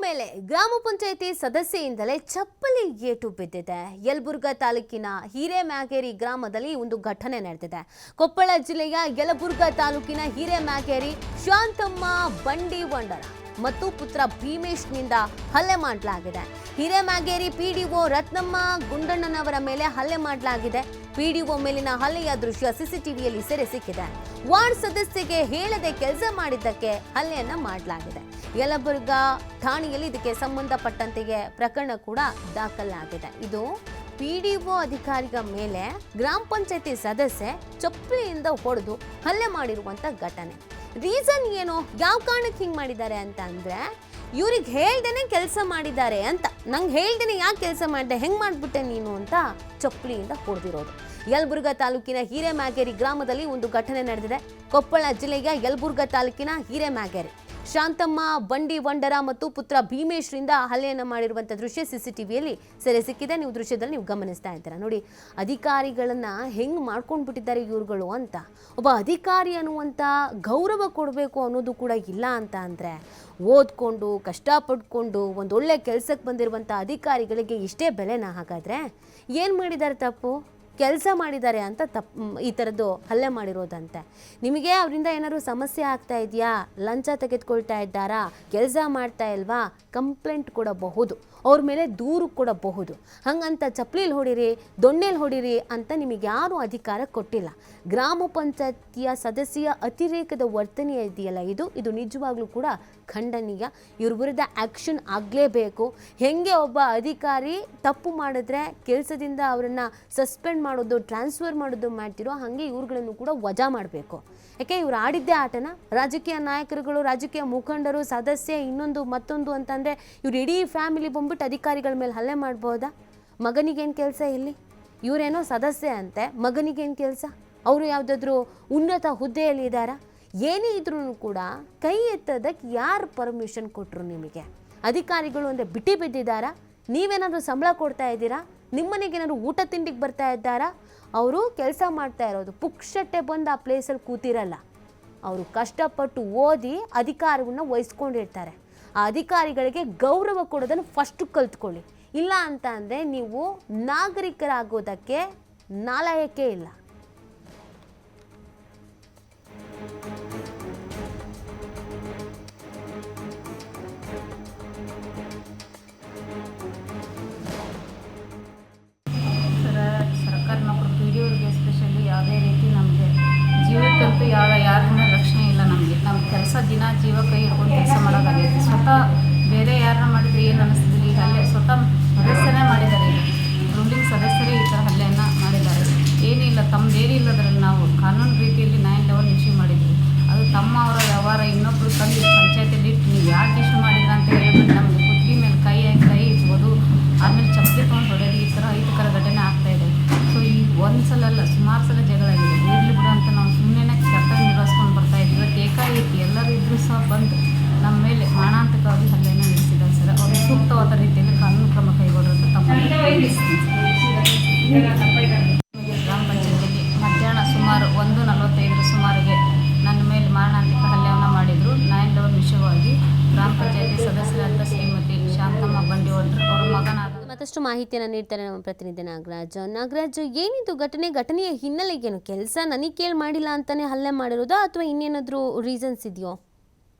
ಮೇಲೆ ಗ್ರಾಮ ಪಂಚಾಯಿತಿ ಸದಸ್ಯೆಯಿಂದಲೇ ಚಪ್ಪಲಿ ಏಟು ಬಿದ್ದಿದೆ. ಯಲಬುರ್ಗಾ ತಾಲೂಕಿನ ಹಿರೇಮ್ಯಾಗೇರಿ ಗ್ರಾಮದಲ್ಲಿ ಒಂದು ಘಟನೆ ನಡೆದಿದೆ. ಕೊಪ್ಪಳ ಜಿಲ್ಲೆಯ ಯಲಬುರ್ಗಾ ತಾಲೂಕಿನ ಹಿರೇಮ್ಯಾಗೇರಿ ಶಾಂತಮ್ಮ ಬಂಡಿವಂಡರ ಮತ್ತು ಪುತ್ರ ಭೀಮೇಶ್ನಿಂದ ಹಲ್ಲೆ ಮಾಡಲಾಗಿದೆ. ಹಿರೇಮ್ಯಾಗೇರಿ ಪಿಡಿಒ ರತ್ನಮ್ಮ ಗುಂಡಣ್ಣನವರ ಮೇಲೆ ಹಲ್ಲೆ ಮಾಡಲಾಗಿದೆ. ಪಿಡಿಒ ಮೇಲಿನ ಹಲ್ಲೆಯ ದೃಶ್ಯ ಸಿಸಿಟಿವಿಯಲ್ಲಿ ಸೆರೆ ಸಿಕ್ಕಿದೆ. ವಾರ್ಡ್ ಸದಸ್ಯಗೆ ಹೇಳದೆ ಕೆಲಸ ಮಾಡಿದ್ದಕ್ಕೆ ಹಲ್ಲೆಯನ್ನ ಮಾಡಲಾಗಿದೆ. ಯಲಬುರ್ಗಾ ಠಾಣೆಯಲ್ಲಿ ಇದಕ್ಕೆ ಸಂಬಂಧಪಟ್ಟಂತೆಯೇ ಪ್ರಕರಣ ಕೂಡ ದಾಖಲಾಗಿದೆ. ಇದು ಪಿಡಿಒ ಅಧಿಕಾರಿಗಳ ಮೇಲೆ ಗ್ರಾಮ ಪಂಚಾಯತಿ ಸದಸ್ಯೆ ಚಪ್ಪಲಿಯಿಂದ ಹೊಡೆದು ಹಲ್ಲೆ ಮಾಡಿರುವಂತ ಘಟನೆ. ರೀಸನ್ ಏನು, ಯಾವ ಕಾರಣಕ್ಕೆ ಹಿಂಗೆ ಮಾಡಿದ್ದಾರೆ ಅಂತ ಅಂದ್ರೆ ಇವ್ರಿಗೆ ಹೇಳ್ದೇನೆ ಕೆಲಸ ಮಾಡಿದ್ದಾರೆ ಅಂತ. ನಂಗೆ ಹೇಳ್ದೇನೆ ಯಾಕೆ ಕೆಲಸ ಮಾಡಿದೆ, ಹೆಂಗೆ ಮಾಡ್ಬಿಟ್ಟೆ ನೀನು ಅಂತ ಚಪ್ಪಲಿಯಿಂದ ಹೊಡೆದಿರೋದು. ಯಲಬುರ್ಗಾ ತಾಲೂಕಿನ ಹಿರೇಮ್ಯಾಗೇರಿ ಗ್ರಾಮದಲ್ಲಿ ಒಂದು ಘಟನೆ ನಡೆದಿದೆ. ಕೊಪ್ಪಳ ಜಿಲ್ಲೆಯ ಯಲಬುರ್ಗಾ ತಾಲೂಕಿನ ಹಿರೇಮ್ಯಾಗೇರಿ ಶಾಂತಮ್ಮ ಬಂಡಿವಂಡರ ಮತ್ತು ಪುತ್ರ ಭೀಮೇಶ್ರಿಂದ ಹಲ್ಲೆಯನ್ನು ಮಾಡಿರುವಂಥ ದೃಶ್ಯ ಸಿಸಿಟಿವಿಯಲ್ಲಿ ಸೆರೆ ಸಿಕ್ಕಿದೆ. ನೀವು ದೃಶ್ಯದಲ್ಲಿ ನೀವು ಗಮನಿಸ್ತಾ ಇದ್ದೀರಾ ನೋಡಿ, ಅಧಿಕಾರಿಗಳನ್ನ ಹೆಂಗೆ ಮಾಡ್ಕೊಂಡು ಬಿಟ್ಟಿದ್ದಾರೆ ಇವ್ರುಗಳು ಅಂತ. ಒಬ್ಬ ಅಧಿಕಾರಿ ಅನ್ನುವಂಥ ಗೌರವ ಕೊಡಬೇಕು ಅನ್ನೋದು ಕೂಡ ಇಲ್ಲ ಅಂತ ಅಂದರೆ, ಓದ್ಕೊಂಡು ಕಷ್ಟಪಟ್ಕೊಂಡು ಒಂದೊಳ್ಳೆ ಕೆಲಸಕ್ಕೆ ಬಂದಿರುವಂಥ ಅಧಿಕಾರಿಗಳಿಗೆ ಇಷ್ಟೇ ಬೆಲೆನಾ? ಹಾಗಾದರೆ ಏನು ಮಾಡಿದ್ದಾರೆ ತಪ್ಪು? ಕೆಲಸ ಮಾಡಿದ್ದಾರೆ ಅಂತ ಈ ಥರದ್ದು ಹಲ್ಲೆ ಮಾಡಿರೋದಂತೆ. ನಿಮಗೆ ಅವರಿಂದ ಏನಾದ್ರು ಸಮಸ್ಯೆ ಆಗ್ತಾ ಇದೆಯಾ, ಲಂಚ ತೆಗೆದುಕೊಳ್ತಾ ಇದ್ದಾರಾ, ಕೆಲಸ ಮಾಡ್ತಾ ಇಲ್ವಾ, ಕಂಪ್ಲೇಂಟ್ ಕೊಡಬಹುದು, ಅವ್ರ ಮೇಲೆ ದೂರು ಕೊಡಬಹುದು. ಹಂಗಂತ ಚಪ್ಪಲಿಲಿ ಹೊಡಿರಿ, ದೊಣ್ಣೆಲಿ ಹೊಡಿರಿ ಅಂತ ನಿಮಗೆ ಯಾರೂ ಅಧಿಕಾರ ಕೊಟ್ಟಿಲ್ಲ. ಗ್ರಾಮ ಪಂಚಾಯತಿಯ ಸದಸ್ಯೆಯ ಅತಿರೇಕದ ವರ್ತನೆ ಇದೆಯಲ್ಲ, ಇದು ನಿಜವಾಗ್ಲೂ ಕೂಡ ಖಂಡನೀಯ. ಇವ್ರ ವಿರುದ್ಧ ಆ್ಯಕ್ಷನ್ ಆಗಲೇಬೇಕು. ಹೆಂಗೆ ಒಬ್ಬ ಅಧಿಕಾರಿ ತಪ್ಪು ಮಾಡಿದ್ರೆ ಕೆಲಸದಿಂದ ಅವರನ್ನು ಸಸ್ಪೆಂಡ್ ಮಾಡೋದು, ಟ್ರಾನ್ಸ್ಫರ್ ಮಾಡೋದು ಮಾಡ್ತಿರೋ, ಹಾಗೆ ಇವ್ರುಗಳನ್ನು ಕೂಡ ವಜಾ ಮಾಡಬೇಕು. ಯಾಕೆ ಇವ್ರು ಆಡಿದ್ದೇ ಆಟನ. ರಾಜಕೀಯ ನಾಯಕರುಗಳು, ರಾಜಕೀಯ ಮುಖಂಡರು, ಸದಸ್ಯ, ಇನ್ನೊಂದು ಮತ್ತೊಂದು ಅಂತಂದರೆ ಇವ್ರು ಇಡೀ ಫ್ಯಾಮಿಲಿ ಬಂದ್ಬಿಟ್ಟು ಅಧಿಕಾರಿಗಳ ಮೇಲೆ ಹಲ್ಲೆ ಮಾಡ್ಬೋದಾ? ಮಗನಿಗೇನು ಕೆಲಸ ಇಲ್ಲಿ? ಇವರೇನೋ ಸದಸ್ಯ ಅಂತೆ, ಮಗನಿಗೇನು ಕೆಲಸ? ಅವರು ಯಾವುದಾದ್ರೂ ಉನ್ನತ ಹುದ್ದೆಯಲ್ಲಿ ಇದ್ದಾರಾ? ಏನೇ ಇದ್ರೂ ಕೂಡ ಕೈ ಎತ್ತೋದಕ್ಕೆ ಯಾರು ಪರ್ಮಿಷನ್ ಕೊಟ್ಟರು ನಿಮಗೆ? ಅಧಿಕಾರಿಗಳು ಅಂದರೆ ಬಿಟ್ಟು ಬಿದ್ದಿದ್ದಾರಾ? ನೀವೇನಾದರೂ ಸಂಬಳ ಕೊಡ್ತಾ ಇದ್ದೀರಾ? ನಿಮ್ಮನೆಗೆ ಏನಾದ್ರು ಊಟ ತಿಂಡಿಗೆ ಬರ್ತಾ ಇದ್ದಾರಾ? ಅವರು ಕೆಲಸ ಮಾಡ್ತಾ ಇರೋದು ಪುಕ್ಷಟ್ಟೆ ಬಂದು ಆ ಪ್ಲೇಸಲ್ಲಿ ಕೂತಿರಲ್ಲ. ಅವರು ಕಷ್ಟಪಟ್ಟು ಓದಿ ಅಧಿಕಾರವನ್ನು ವಹಿಸ್ಕೊಂಡಿರ್ತಾರೆ. ಆ ಅಧಿಕಾರಿಗಳಿಗೆ ಗೌರವ ಕೊಡೋದನ್ನು ಫಸ್ಟು ಕಲ್ತ್ಕೊಳ್ಳಿ. ಇಲ್ಲ ಅಂತ ಅಂದರೆ ನೀವು ನಾಗರಿಕರಾಗೋದಕ್ಕೆ ನಾಲಾಯಕ್ಕೆ ಇಲ್ಲ. ಯಾವುದೇ ರೀತಿ ನಮಗೆ ಜೀವಕ್ಕಂತೂ ಯಾರನ್ನ ರಕ್ಷಣೆ ಇಲ್ಲ. ನಮ್ಮ ಕೆಲಸ ದಿನ ಜೀವ ಕೈ ಹಿಡ್ಕೊಂಡು ಕೆಲಸ ಮಾಡೋದಾಗೈತಿ. ಸ್ವತಃ ಬೇರೆ ಯಾರನ್ನ ಮಾಡಿದರೆ ಏನು ಅನ್ನಿಸ್ತಿದ್ರಿ? ಈಗ ಹಲ್ಲೆ ಸ್ವತಃ ಸದಸ್ಯರೇ ಮಾಡಿದ್ದಾರೆ. ರೂಲಿಂಗ್ ಸದಸ್ಯರೇ ಈ ಥರ ಹಲ್ಲೆಯನ್ನು ಮಾಡಿದ್ದಾರೆ. ಏನಿಲ್ಲ, ತಮ್ಮದೇನೇ ಇಲ್ಲದ್ರಲ್ಲಿ ನಾವು ಕಾನೂನು ರೀತಿಯಲ್ಲಿ 9/11 ಇಶ್ಯೂ ಮಾಡಿದ್ವಿ. ಅದು ತಮ್ಮ ಅವರ ವ್ಯವಹಾರ ಇನ್ನೊಬ್ರು ತಂದು ಪಂಚಾಯತಿಯಲ್ಲಿ ಇಟ್ಟು ನೀವು ಯಾಕೆ ಇಶ್ಯೂ ಮಾಡಿದ್ರ ಅಂತ ಹೇಳ್ಬಿಟ್ಟು ನಮಗೆ ಕುತ್ತಿಗೆ ಮೇಲೆ ಕೈ ಇಟ್ಬೋದು, ಆಮೇಲೆ ಚಪ್ಪಲಿ ತೊಗೊಂಡು ಹೊಡೆಯೋದು, ಈ ಥರ ಅಹಿತಕರ ಘಟನೆ ಆಗ್ತಾಯಿದೆ. ಸೊ ಈ ಒಂದು ಸಲ ಅಲ್ಲ, ಸುಮಾರು ಸಲ ಜಗಳ ಆಗಿದೆ. ಇರಲಿ ಬಿಡು ಅಂತ ನಾವು ಸುಮ್ಮನೆ ಕರ್ತವ್ಯ ನಿರ್ವಹಿಸ್ಕೊಂಡು ಬರ್ತಾಯಿದ್ವಿ. ಇವತ್ತು ಏಕಾಏಕಿ ಎಲ್ಲರೂ ಇದ್ರೂ ಸಹ ಬಂದು ನಮ್ಮ ಮೇಲೆ ಮಾರಣಾಂತಿಕವಾಗಿ ಹಲ್ಲೆಯನ್ನು ನಡೆಸಿದ್ದಾರೆ ಸರ್. ಅವರು ಸೂಕ್ತವಾದ ರೀತಿಯಲ್ಲಿ ಕಾನೂನು ಕ್ರಮ ಕೈಗೊಳ್ಳೋದು ತಮ್ಮಲ್ಲಿ ಗ್ರಾಮ ಪಂಚಾಯತಿಯಲ್ಲಿ ಮಧ್ಯಾಹ್ನ ಸುಮಾರು 1:45 ಸುಮಾರಿಗೆ ನನ್ನ ಮೇಲೆ ಮಾರಣಾಂತಿಕ ಹಲ್ಲೆಯನ್ನು ಮಾಡಿದರು. 9/11 ವಿಷಯವಾಗಿ ಗ್ರಾಮ ಪಂಚಾಯತಿ ಸದಸ್ಯರಾದ ಶ್ರೀಮತಿ ಶಾಂತಮ್ಮ ಬಂಡಿವಂಡ್ರ ಅವರ ಮಗನಾದ. ಮತ್ತಷ್ಟು ಮಾಹಿತಿಯನ್ನು ನೀಡ್ತಾರೆ ನಮ್ಮ ಪ್ರತಿನಿಧಿ ನಾಗರಾಜ್. ಏನಿದು ಘಟನೆಯ ಹಿನ್ನೆಲೆ ಏನು? ಕೆಲಸ ನನಗೆ ಕೇಳಿ ಮಾಡಿಲ್ಲ ಅಂತಾನೆ ಹಲ್ಲೆ ಮಾಡಿರೋದಾ ಅಥವಾ ಇನ್ನೇನಾದ್ರೂ ರೀಸನ್ಸ್ ಇದೆಯೋ?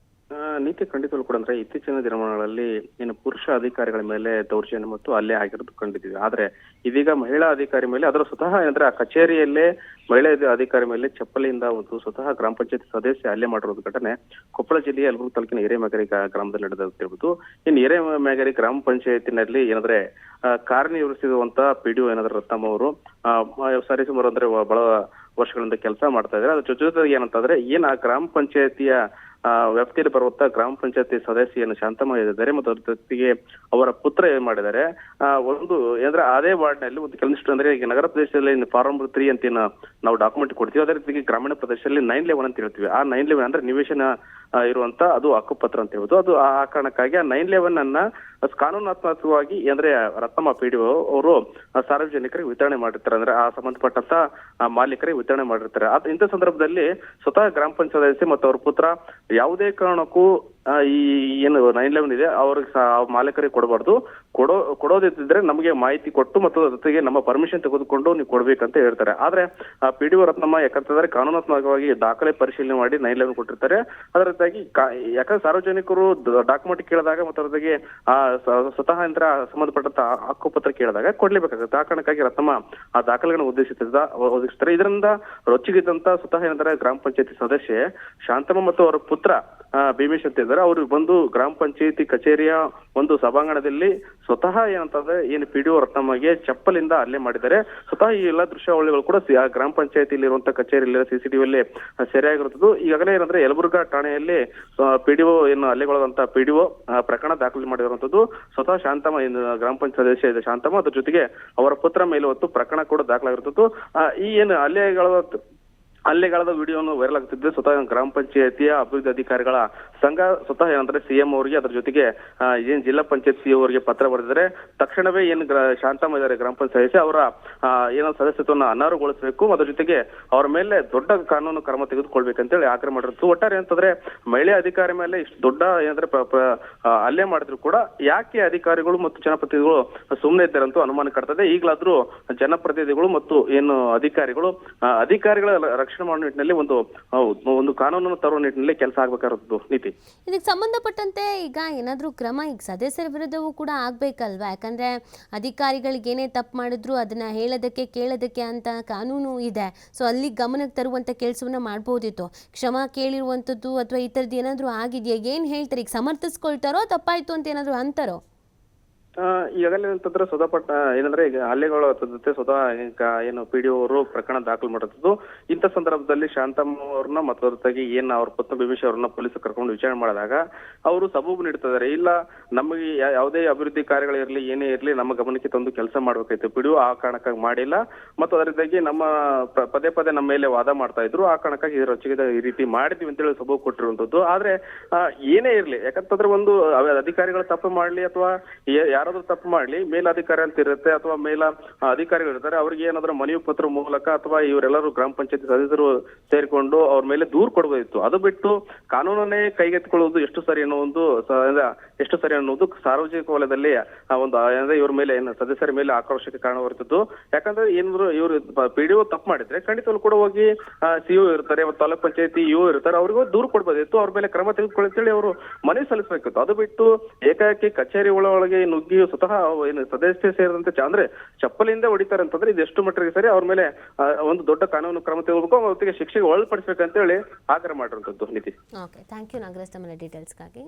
ನೀತಿ ಖಂಡಿತವೂ ಕೂಡ ಅಂದ್ರೆ ಇತ್ತೀಚಿನ ದಿನಮಾನಗಳಲ್ಲಿ ಏನು ಪುರುಷ ಅಧಿಕಾರಿಗಳ ಮೇಲೆ ದೌರ್ಜನ್ಯ ಮತ್ತು ಹಲ್ಲೆ ಆಗಿರೋದು ಕಂಡಿದ್ದೀವಿ. ಆದ್ರೆ ಇದೀಗ ಮಹಿಳಾ ಅಧಿಕಾರಿ ಮೇಲೆ, ಅದರ ಸ್ವತಃ ಅಂದ್ರೆ ಆ ಕಚೇರಿಯಲ್ಲೇ ಮಹಿಳಾ ಅಧಿಕಾರಿ ಮೇಲೆ ಚಪ್ಪಲಿಯಿಂದ ಒಂದು ಸ್ವತಃ ಗ್ರಾಮ ಪಂಚಾಯತ್ ಸದಸ್ಯ ಹಲ್ಲೆ ಮಾಡಿರೋದು ಘಟನೆ ಕೊಪ್ಪಳ ಜಿಲ್ಲೆಯ ಯಲಬುರ್ಗಾ ತಾಲೂಕಿನ ಹಿರೇಮ್ಯಾಗೇರಿ ಗ್ರಾಮದಲ್ಲಿ ನಡೆದ ಹೇಳ್ಬೋದು. ಇನ್ನು ಹಿರೇಮ್ಯಾಗೇರಿ ಗ್ರಾಮ ಪಂಚಾಯತಿನಲ್ಲಿ ಏನಂದ್ರೆ ಕಾರ್ಯನಿರ್ವಹಿಸಿರುವಂತ ಪಿಡಿಒ ಏನಾದ್ರೆ ರತ್ನಮ್ಮ ಅವರು ಸರಿಸುಮಾರು ಅಂದ್ರೆ ಬಹಳ ವರ್ಷಗಳಿಂದ ಕೆಲಸ ಮಾಡ್ತಾ ಇದ್ದಾರೆ. ಅದ್ರ ಜೊತೆಗೆ ಏನಂತಂದ್ರೆ ಏನ್ ಆ ಗ್ರಾಮ ಪಂಚಾಯತಿಯ ವ್ಯಾಪ್ತಿಯಲ್ಲಿ ಬರುವಂತ ಗ್ರಾಮ ಪಂಚಾಯತಿ ಸದಸ್ಯೆಯನ್ನು ಶಾಂತಮ್ಮ ಇದ್ದಾರೆ ಮತ್ತು ಅದ್ರ ಜೊತೆಗೆ ಅವರ ಪುತ್ರ ಏನ್ ಮಾಡಿದ್ದಾರೆ, ಒಂದು ಅಂದ್ರೆ ಅದೇ ವಾರ್ಡ್ ನಲ್ಲಿ ಒಂದು ಕೆಲವಿಷ್ಟು ಅಂದ್ರೆ ಈಗ ನಗರ ಪ್ರದೇಶದಲ್ಲಿ ಫಾರ್ಮ್ 3 ಅಂತ ನಾವು ಡಾಕ್ಯುಮೆಂಟ್ ಕೊಡ್ತೀವಿ. ಅದೇ ರೀತಿ ಗ್ರಾಮೀಣ ಪ್ರದೇಶದಲ್ಲಿ 9/11 ಅಂತ ಹೇಳ್ತೀವಿ. ಆ 9/11 ಅಂದ್ರೆ ನಿವೇಶನ ಇರುವಂತ ಅದು ಹಕ್ಕುಪತ್ರ ಅಂತ ಹೇಳ್ಬೋದು. ಅದು ಆ ಕಾರಣಕ್ಕಾಗಿ ಆ 9/11 ಅನ್ನ ಕಾನೂನಾತ್ಮಕವಾಗಿ ಅಂದ್ರೆ ರತ್ನಮ್ಮ ಪಿಡಿಒ ಅವರು ಸಾರ್ವಜನಿಕರಿಗೆ ವಿತರಣೆ ಮಾಡಿರ್ತಾರೆ. ಅಂದ್ರೆ ಆ ಸಂಬಂಧಪಟ್ಟಂತ ಮಾಲೀಕರಿಗೆ ವಿತರಣೆ ಮಾಡಿರ್ತಾರೆ. ಇಂಥ ಸಂದರ್ಭದಲ್ಲಿ ಸ್ವತಃ ಗ್ರಾಮ ಪಂಚಾಯತ್ ಸದಸ್ಯ ಮತ್ತು ಅವ್ರ ಪುತ್ರ ಯಾವುದೇ ಕಾರಣಕ್ಕೂ ಈ ಏನು 911 ಇದೆ ಅವ್ರಿಗೆ ಮಾಲೀಕರಿಗೆ ಕೊಡಬಾರ್ದು. ಕೊಡೋದಿದ್ರೆ ನಮಗೆ ಮಾಹಿತಿ ಕೊಟ್ಟು ಮತ್ತು ಜೊತೆಗೆ ನಮ್ಮ ಪರ್ಮಿಷನ್ ತೆಗೆದುಕೊಂಡು ನೀವು ಕೊಡ್ಬೇಕಂತ ಹೇಳ್ತಾರೆ. ಆದ್ರೆ PDO ರತ್ನಮ್ಮ ಯಾಕಂತಂದ್ರೆ ಕಾನೂನಾತ್ಮಕವಾಗಿ ದಾಖಲೆ ಪರಿಶೀಲನೆ ಮಾಡಿ 911 ಕೊಟ್ಟಿರ್ತಾರೆ. ಅದರ ಜೊತೆಗೆ ಯಾಕಂದ್ರೆ ಸಾರ್ವಜನಿಕರು ಡಾಕ್ಯುಮೆಂಟ್ ಕೇಳಿದಾಗ ಮತ್ತು ಅದ್ರ ಜೊತೆಗೆ ಸ್ವತಃ ಯಂತ್ರ ಸಂಬಂಧಪಟ್ಟಂತ ಹಕ್ಕುಪತ್ರ ಕೇಳಿದಾಗ ಕೊಡ್ಲೇಬೇಕಾಗುತ್ತೆ. ಆ ಕಾರಣಕ್ಕಾಗಿ ರತ್ನಮ್ಮ ಆ ದಾಖಲೆಗಳನ್ನು ಒದಗಿಸ್ತಾರೆ. ಇದರಿಂದ ರೊಚ್ಚಿಗಿದ್ದಂತ ಸ್ವತಃ ಏನಂದ್ರೆ ಗ್ರಾಮ ಪಂಚಾಯತಿ ಸದಸ್ಯೆ ಶಾಂತಮ್ಮ ಮತ್ತು ಅವರ ಪುತ್ರ ಭೀಮೇಶ್ ಅಂತ ಇದ್ದಾರೆ. ಅವರು ಬಂದು ಗ್ರಾಮ ಪಂಚಾಯತಿ ಕಚೇರಿಯ ಒಂದು ಸಭಾಂಗಣದಲ್ಲಿ ಸ್ವತಃ ಏನಂತಂದ್ರೆ ಏನು PDO ರತ್ನಮ್ಮಗೆ ಚಪ್ಪಲಿಂದ ಹಲ್ಲೆ ಮಾಡಿದ್ದಾರೆ. ಸ್ವತಃ ಈ ಎಲ್ಲಾ ದೃಶ್ಯಾವಳಿಗಳು ಕೂಡ ಗ್ರಾಮ ಪಂಚಾಯತಿಯಲ್ಲಿ ಇರುವಂತಹ ಕಚೇರಿಯಲ್ಲಿ CCTV ಸೆರೆಯಾಗಿರುತ್ತದೆ. ಈಗಾಗಲೇ ಏನಂದ್ರೆ ಯಲಬುರ್ಗಾ ಠಾಣೆಯಲ್ಲಿ PDO ಏನು ಹಲ್ಲೆಗೊಳದಂತ PDO ಪ್ರಕರಣ ದಾಖಲು ಮಾಡಿರುವಂತದ್ದು. ಸ್ವತಃ ಶಾಂತಮ್ಮ ಏನು ಗ್ರಾಮ ಪಂಚಾಯತ್ ಸದಸ್ಯ ಇದೆ ಶಾಂತಮ್ಮ, ಅದ್ರ ಜೊತೆಗೆ ಅವರ ಪುತ್ರ ಮೇಲೆ ಹೊತ್ತು ಪ್ರಕರಣ ಕೂಡ ದಾಖಲಾಗಿರುತ್ತದೆ. ಈ ಏನು ಹಲ್ಲೆಗಳದ ವಿಡಿಯೋನು ವೈರಲ್ ಆಗ್ತಿದ್ದೆ. ಸ್ವತಃ ಗ್ರಾಮ ಪಂಚಾಯತಿಯ ಅಭಿವೃದ್ಧಿ ಅಧಿಕಾರಿಗಳ ಸಂಘ ಸ್ವತಃ ಏನಂದ್ರೆ CM ಅವರಿಗೆ ಅದ್ರ ಜೊತೆಗೆ ಏನ್ ಜಿಲ್ಲಾ ಪಂಚಾಯತ್ CEO ಅವರಿಗೆ ಪತ್ರ ಬರೆದಿದ್ದಾರೆ. ತಕ್ಷಣವೇ ಏನು ಶಾಂತಮ್ಮ ಇದ್ದಾರೆ ಗ್ರಾಮ ಪಂಚಾಯತ್ ಸದಸ್ಯ ಅವರ ಏನೋ ಸದಸ್ಯತ್ವವನ್ನು ಅನರ್ಹಗೊಳಿಸಬೇಕು, ಅದ್ರ ಜೊತೆಗೆ ಅವರ ಮೇಲೆ ದೊಡ್ಡ ಕಾನೂನು ಕ್ರಮ ತೆಗೆದುಕೊಳ್ಬೇಕಂತೇಳಿ ಆಗ್ರಹ ಮಾಡಿರುತ್ತೆ. ಒಟ್ಟಾರೆ ಅಂತಂದ್ರೆ ಮಹಿಳೆ ಅಧಿಕಾರಿ ಮೇಲೆ ಇಷ್ಟು ದೊಡ್ಡ ಏನಂದ್ರೆ ಹಲ್ಲೆ ಮಾಡಿದ್ರು ಕೂಡ ಯಾಕೆ ಅಧಿಕಾರಿಗಳು ಮತ್ತು ಜನಪ್ರತಿನಿಧಿಗಳು ಸುಮ್ಮನೆ ಇದ್ದಾರಂತೂ ಅನುಮಾನ ಕಾಡ್ತದೆ. ಈಗಲಾದ್ರೂ ಜನಪ್ರತಿನಿಧಿಗಳು ಮತ್ತು ಏನು ಅಧಿಕಾರಿಗಳ ರಕ್ಷಣೆ ಮಾಡೋ ನಿಟ್ಟಿನಲ್ಲಿ ಒಂದು ಕಾನೂನನ್ನು ತರುವ ನಿಟ್ಟಿನಲ್ಲಿ ಕೆಲಸ ಆಗ್ಬೇಕಾಗಿರೋದು ನೀತಿ. ಇದಕ್ಕೆ ಸಂಬಂಧಪಟ್ಟಂತೆ ಈಗ ಏನಾದರೂ ಕ್ರಮ ಈಗ ಸದಸ್ಯರ ವಿರುದ್ಧವೂ ಕೂಡ ಆಗ್ಬೇಕಲ್ವಾ? ಯಾಕಂದ್ರೆ ಅಧಿಕಾರಿಗಳಿಗೆ ಏನೇ ತಪ್ಪು ಮಾಡಿದ್ರು ಅದನ್ನ ಹೇಳೋದಕ್ಕೆ ಕೇಳೋದಕ್ಕೆ ಅಂತ ಕಾನೂನು ಇದೆ. ಸೊ ಅಲ್ಲಿ ಗಮನಕ್ಕೆ ತರುವಂತ ಕೆಲಸವನ್ನ ಮಾಡ್ಬೋದಿತ್ತು. ಕ್ಷಮಾ ಕೇಳಿರುವಂಥದ್ದು ಅಥವಾ ಈ ಥರದ್ದು ಏನಾದರೂ ಆಗಿದೆಯಾ? ಏನು ಹೇಳ್ತಾರೆ? ಈಗ ಸಮರ್ಥಿಸ್ಕೊಳ್ತಾರೋ ತಪ್ಪಾಯ್ತು ಅಂತ ಏನಾದರೂ ಅಂತಾರೋ? ಈಗಾಗಲೇ ಅಂತಂದ್ರೆ ಸ್ವತಃಪಟ್ಟ ಏನಂದ್ರೆ ಈಗ ಹಲ್ಲೆಗಳು ಜೊತೆ ಸ್ವತಃ ಏನು PDO ಅವರು ಪ್ರಕರಣ ದಾಖಲು ಮಾಡುತ್ತದ್ದು. ಇಂಥ ಸಂದರ್ಭದಲ್ಲಿ ಶಾಂತಮ್ಮ ಅವ್ರನ್ನ ಮತ್ತು ಹೊರತಾಗಿ ಏನ್ ಅವ್ರ ಪುತ್ರ ಭೀಮೇಶ್ ಅವ್ರನ್ನ ಪೊಲೀಸರು ಕರ್ಕೊಂಡು ವಿಚಾರಣೆ ಮಾಡಿದಾಗ ಅವರು ಸಬೂಬು ನೀಡ್ತಿದ್ದಾರೆ. ಇಲ್ಲ, ನಮಗೆ ಯಾವುದೇ ಅಭಿವೃದ್ಧಿ ಕಾರ್ಯಗಳಿರಲಿ ಏನೇ ಇರಲಿ ನಮ್ಮ ಗಮನಕ್ಕೆ ತಂದು ಕೆಲಸ ಮಾಡ್ಬೇಕಾಯ್ತು. PDO ಆ ಕಾರಣಕ್ಕಾಗಿ ಮಾಡಿಲ್ಲ ಮತ್ತು ಅದರಿಂದಾಗಿ ನಮ್ಮ ಪದೇ ನಮ್ಮ ಮೇಲೆ ವಾದ ಮಾಡ್ತಾ ಇದ್ರು. ಆ ಕಾರಣಕ್ಕಾಗಿ ರೊಚ್ಚಿಗೆ ಈ ರೀತಿ ಮಾಡಿದ್ವಿ ಅಂತೇಳಿ ಸಬೂಬು ಕೊಟ್ಟಿರುವಂತದ್ದು. ಆದ್ರೆ ಏನೇ ಇರ್ಲಿ, ಯಾಕಂತಂದ್ರೆ ಒಂದು ಅಧಿಕಾರಿಗಳು ತಪ್ಪು ಮಾಡ್ಲಿ ಅಥವಾ ಯಾರಾದ್ರೂ ತಪ್ಪು ಮಾಡ್ಲಿ, ಮೇಲಾಧಿಕಾರಿ ಅಂತ ಇರುತ್ತೆ ಅಥವಾ ಅಧಿಕಾರಿಗಳು ಇರ್ತಾರೆ, ಅವ್ರಿಗೆ ಏನಾದ್ರೂ ಮನವಿ ಪತ್ರ ಮೂಲಕ ಅಥವಾ ಇವರೆಲ್ಲರೂ ಗ್ರಾಮ ಪಂಚಾಯತಿ ಸದಸ್ಯರು ಸೇರಿಕೊಂಡು ಅವ್ರ ಮೇಲೆ ದೂರು ಕೊಡಬಹುದಿತ್ತು. ಅದು ಬಿಟ್ಟು ಕಾನೂನನ್ನೇ ಕೈಗೆತ್ತಿಕೊಳ್ಳುವುದು ಎಷ್ಟು ಸರಿ ಅನ್ನೋದು ಸಾರ್ವಜನಿಕ ವಲಯದಲ್ಲಿ ಒಂದು ಇವ್ರ ಮೇಲೆ ಸದಸ್ಯರ ಮೇಲೆ ಆಕ್ರೋಶಕ್ಕೆ ಕಾರಣವಾಗಿರುತ್ತದೆ. ಯಾಕಂದ್ರೆ ಏನಾದ್ರು ಇವರು PDO ತಪ್ಪು ಮಾಡಿದ್ರೆ ಖಂಡಿತವಾಗ್ಲೂ ಕೂಡ ಹೋಗಿ CO ಇರ್ತಾರೆ, ತಾಲೂಕ್ ಪಂಚಾಯತಿ EO ಇರ್ತಾರೆ, ಅವ್ರಿಗೂ ದೂರು ಕೊಡ್ಬೋದಿತ್ತು, ಅವ್ರ ಮೇಲೆ ಕ್ರಮ ತೆಗೆದುಕೊಳ್ಳಿ ಅವರು ಮನವಿ ಸಲ್ಲಿಸಬೇಕಿತ್ತು. ಅದು ಬಿಟ್ಟು ಏಕಾಏಕಿ ಕಚೇರಿ ಒಳಗೆ ನುಗ್ಗಿ ಸ್ವತಃ ಏನು ಸದಸ್ಯ ಸೇರಿದಂತೆ ಅಂದ್ರೆ ಚಪ್ಪಲಿಂದ ಹೊಡಿತಾರೆ ಅಂತಂದ್ರೆ ಇದು ಎಷ್ಟು ಮಟ್ಟಿಗೆ ಸರಿ? ಅವ್ರ ಮೇಲೆ ಒಂದು ದೊಡ್ಡ ಕಾನೂನು ಕ್ರಮ ತೆಗೆದುಬೇಕು, ಅವತ್ತಿಗೆ ಶಿಕ್ಷೆಗೆ ಒಳಪಡಿಸಬೇಕಂತ ಹೇಳಿ ಆಗ್ರಹ ಮಾಡಿರುವಂತದ್ದು ನೀತಿ. ಓಕೆ, ಥ್ಯಾಂಕ್ ಯು ನಾಗರಾಜ್, ತಮ್ಮ ಡೀಟೇಲ್ಸ್ಗಾಗಿ.